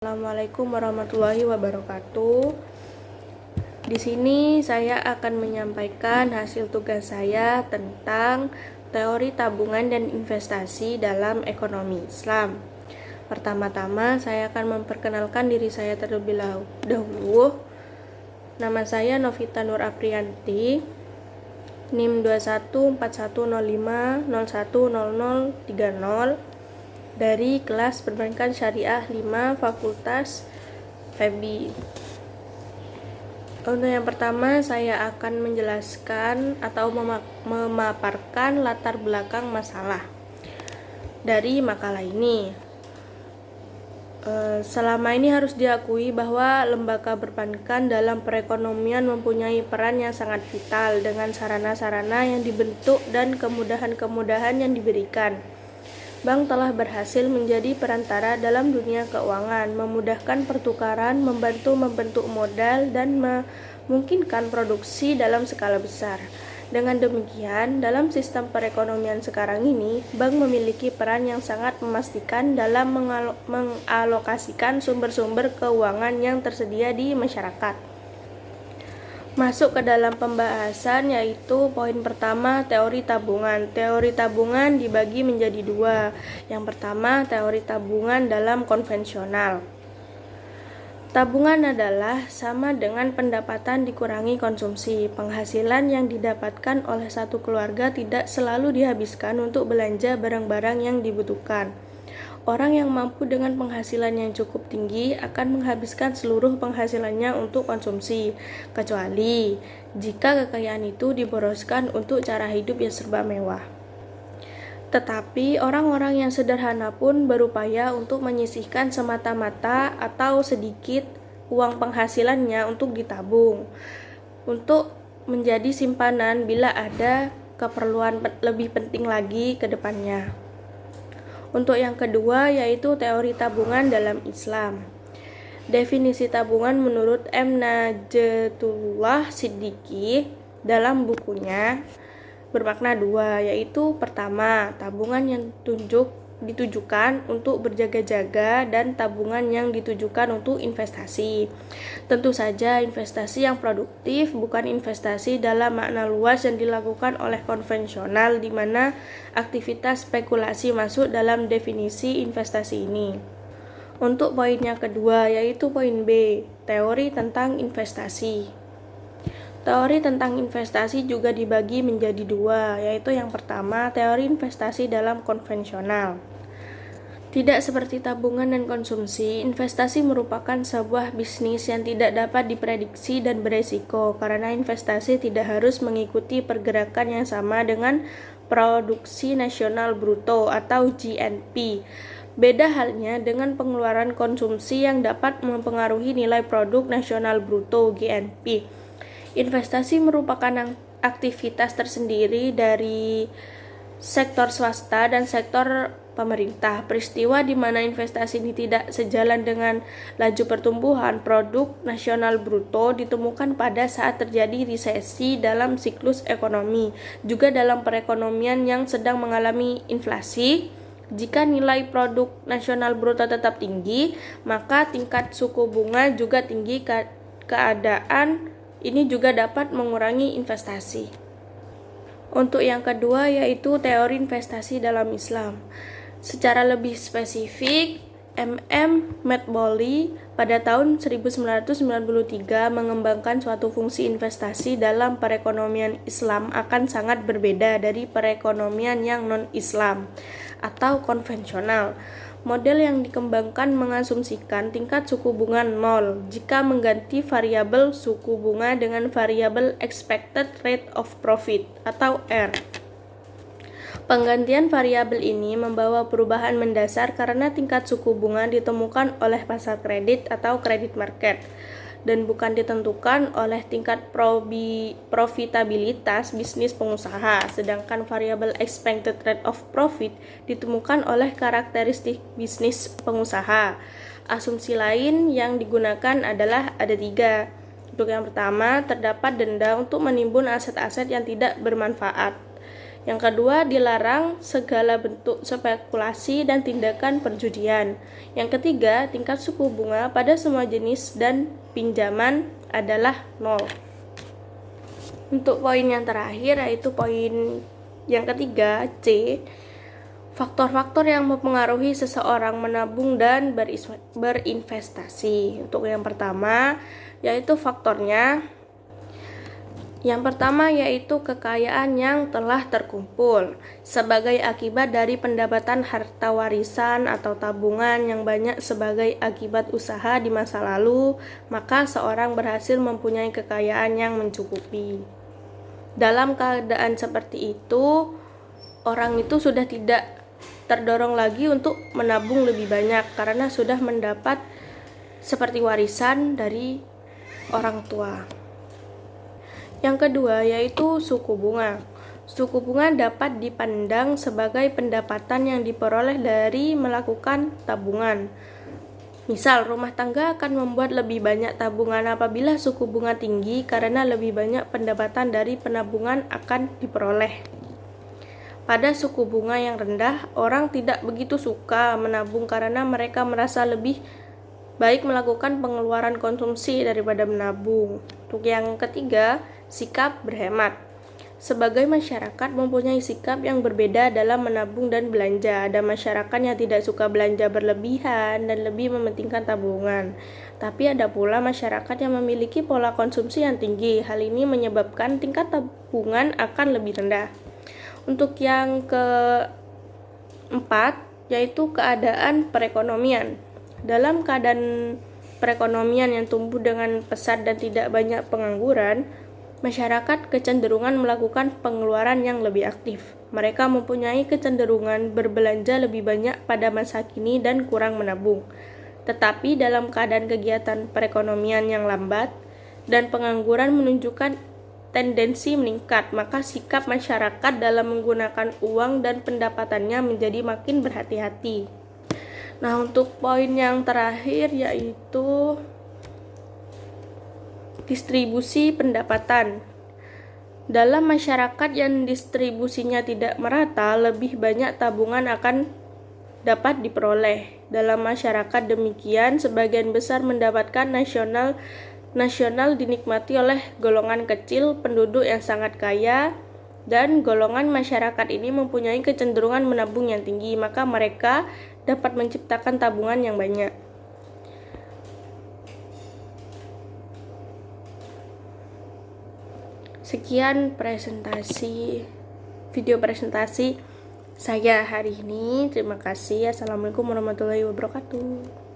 Assalamualaikum warahmatullahi wabarakatuh. Di sini saya akan menyampaikan hasil tugas saya tentang teori tabungan dan investasi dalam ekonomi Islam. Pertama-tama saya akan memperkenalkan diri saya terlebih dahulu. Nama saya Novita Nur Aprianti, NIM 214105010030 dari kelas Perbankan Syariah 5 Fakultas FEBI. Untuk yang pertama, saya akan menjelaskan atau memaparkan latar belakang masalah dari makalah ini. Selama ini harus diakui bahwa lembaga perbankan dalam perekonomian mempunyai peran yang sangat vital dengan sarana-sarana yang dibentuk dan kemudahan-kemudahan yang diberikan. Bank telah berhasil menjadi perantara dalam dunia keuangan, memudahkan pertukaran, membantu membentuk modal, dan memungkinkan produksi dalam skala besar. Dengan demikian, dalam sistem perekonomian sekarang ini, bank memiliki peran yang sangat memastikan dalam mengalokasikan sumber-sumber keuangan yang tersedia di masyarakat. Masuk ke dalam pembahasan, yaitu poin pertama, teori tabungan. Teori tabungan dibagi menjadi dua. Yang pertama, teori tabungan dalam konvensional. Tabungan adalah sama dengan pendapatan dikurangi konsumsi. Penghasilan yang didapatkan oleh satu keluarga tidak selalu dihabiskan untuk belanja barang-barang yang dibutuhkan. Orang yang mampu dengan penghasilan yang cukup tinggi akan menghabiskan seluruh penghasilannya untuk konsumsi, kecuali jika kekayaan itu diboroskan untuk cara hidup yang serba mewah. Tetapi orang-orang yang sederhana pun berupaya untuk menyisihkan semata-mata atau sedikit uang penghasilannya untuk ditabung, untuk menjadi simpanan bila ada keperluan lebih penting lagi ke depannya. Untuk yang kedua, yaitu teori tabungan dalam Islam. Definisi tabungan menurut M. Najatullah Siddiqi dalam bukunya bermakna dua, yaitu pertama, tabungan yang ditujukan untuk berjaga-jaga dan tabungan yang ditujukan untuk investasi. Tentu saja investasi yang produktif, bukan investasi dalam makna luas yang dilakukan oleh konvensional, di mana aktivitas spekulasi masuk dalam definisi investasi ini. Untuk poin yang kedua, yaitu poin B, teori tentang investasi. Teori tentang investasi juga dibagi menjadi dua, yaitu yang pertama, teori investasi dalam konvensional. Tidak seperti tabungan dan konsumsi, investasi merupakan sebuah bisnis yang tidak dapat diprediksi dan beresiko, karena investasi tidak harus mengikuti pergerakan yang sama dengan produksi nasional bruto atau GNP. Beda halnya dengan pengeluaran konsumsi yang dapat mempengaruhi nilai produk nasional bruto GNP. Investasi merupakan aktivitas tersendiri dari sektor swasta dan sektor pemerintah. Peristiwa di mana investasi ini tidak sejalan dengan laju pertumbuhan produk nasional bruto ditemukan pada saat terjadi resesi dalam siklus ekonomi, juga dalam perekonomian yang sedang mengalami inflasi. Jika nilai produk nasional bruto tetap tinggi, maka tingkat suku bunga juga tinggi. Keadaan ini juga dapat mengurangi investasi. Untuk yang kedua, yaitu teori investasi dalam Islam. Secara lebih spesifik, M.M. Medboli pada tahun 1993 mengembangkan suatu fungsi investasi dalam perekonomian Islam akan sangat berbeda dari perekonomian yang non-Islam atau konvensional. Model yang dikembangkan mengasumsikan tingkat suku bunga 0 jika mengganti variabel suku bunga dengan variabel expected rate of profit atau R. Penggantian variabel ini membawa perubahan mendasar karena tingkat suku bunga ditemukan oleh pasar kredit atau credit market dan bukan ditentukan oleh tingkat profitabilitas bisnis pengusaha, sedangkan variabel expected rate of profit ditemukan oleh karakteristik bisnis pengusaha. Asumsi lain yang digunakan adalah ada tiga. Untuk yang pertama, terdapat denda untuk menimbun aset-aset yang tidak bermanfaat. Yang kedua, dilarang segala bentuk spekulasi dan tindakan perjudian. Yang ketiga, tingkat suku bunga pada semua jenis dan pinjaman adalah 0. Untuk poin yang terakhir, yaitu poin yang ketiga, C. Faktor-faktor yang mempengaruhi seseorang menabung dan berinvestasi. Untuk yang pertama, yaitu faktornya. Yang pertama yaitu kekayaan yang telah terkumpul sebagai akibat dari pendapatan harta warisan atau tabungan yang banyak sebagai akibat usaha di masa lalu, maka seorang berhasil mempunyai kekayaan yang mencukupi. Dalam keadaan seperti itu, orang itu sudah tidak terdorong lagi untuk menabung lebih banyak karena sudah mendapat seperti warisan dari orang tua. Yang kedua yaitu suku bunga. Suku bunga dapat dipandang sebagai pendapatan yang diperoleh dari melakukan tabungan. Misal, rumah tangga akan membuat lebih banyak tabungan apabila suku bunga tinggi karena lebih banyak pendapatan dari penabungan akan diperoleh. Pada suku bunga yang rendah, orang tidak begitu suka menabung karena mereka merasa lebih baik melakukan pengeluaran konsumsi daripada menabung. Untuk yang ketiga, sikap berhemat. Sebagai masyarakat mempunyai sikap yang berbeda dalam menabung dan belanja. Ada masyarakat yang tidak suka belanja berlebihan dan lebih mementingkan tabungan. Tapi ada pula masyarakat yang memiliki pola konsumsi yang tinggi. Hal ini menyebabkan tingkat tabungan akan lebih rendah. Untuk yang keempat, yaitu keadaan perekonomian. Dalam keadaan perekonomian yang tumbuh dengan pesat dan tidak banyak pengangguran, masyarakat kecenderungan melakukan pengeluaran yang lebih aktif. Mereka mempunyai kecenderungan berbelanja lebih banyak pada masa kini dan kurang menabung. Tetapi dalam keadaan kegiatan perekonomian yang lambat dan pengangguran menunjukkan tendensi meningkat, maka sikap masyarakat dalam menggunakan uang dan pendapatannya menjadi makin berhati-hati. Nah, untuk poin yang terakhir yaitu distribusi pendapatan. Dalam masyarakat yang distribusinya tidak merata, lebih banyak tabungan akan dapat diperoleh. Dalam masyarakat demikian, sebagian besar mendapatkan nasional dinikmati oleh golongan kecil penduduk yang sangat kaya, dan golongan masyarakat ini mempunyai kecenderungan menabung yang tinggi, maka mereka dapat menciptakan tabungan yang banyak. Sekian video presentasi saya hari ini. Terima kasih. Assalamualaikum warahmatullahi wabarakatuh.